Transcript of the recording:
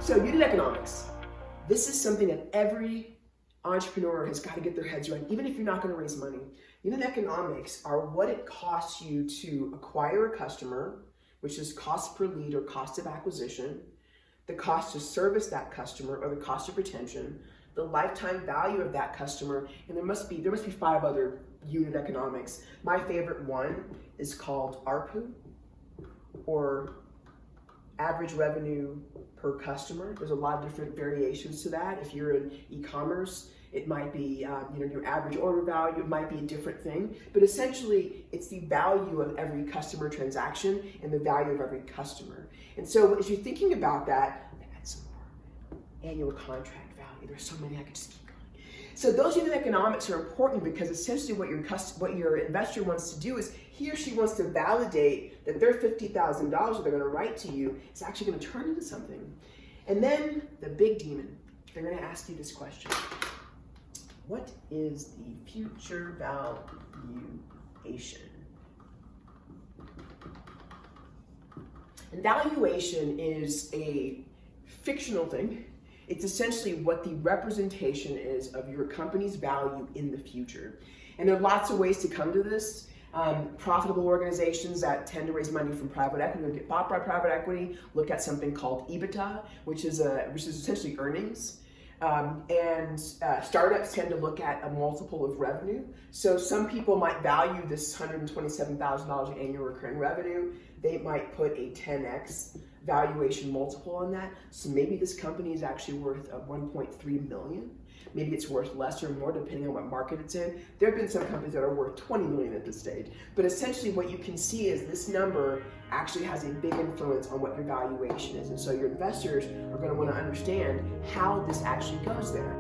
So unit economics. This is something that every entrepreneur has got to get their heads around, even if you're not going to raise money. Unit economics are what it costs you to acquire a customer, which is cost per lead or cost of acquisition, the cost to service that customer or the cost of retention, the lifetime value of that customer, and there must be 5 other unit economics. My favorite one is called ARPU, or average revenue per customer. There's a lot of different variations to that. If you're in e-commerce, it might be your average order value. It might be a different thing, but essentially it's the value of every customer transaction and the value of every customer. And so as you're thinking about that, add some more annual contract value. There's so many, I could just keep going. So those unit economics are important because essentially what your investor wants to do is he or she wants to validate that their $50,000 that they're going to write to you is actually going to turn into something. And then the big demon, they're going to ask you this question. What is the future valuation? And valuation is a fictional thing. It's essentially what the representation is of your company's value in the future. And there are lots of ways to come to this. Profitable organizations that tend to raise money from private equity or get bought by private equity look at something called EBITDA, which is essentially earnings. Startups tend to look at a multiple of revenue. So some people might value this $127,000 annual recurring revenue. They might put a 10x valuation multiple on that. So maybe this company is actually worth $1.3 million. Maybe it's worth less or more depending on what market it's in. There have been some companies that are worth 20 million at this stage. But essentially what you can see is this number actually has a big influence on what your valuation is. And so your investors are going to want to understand how this actually goes there.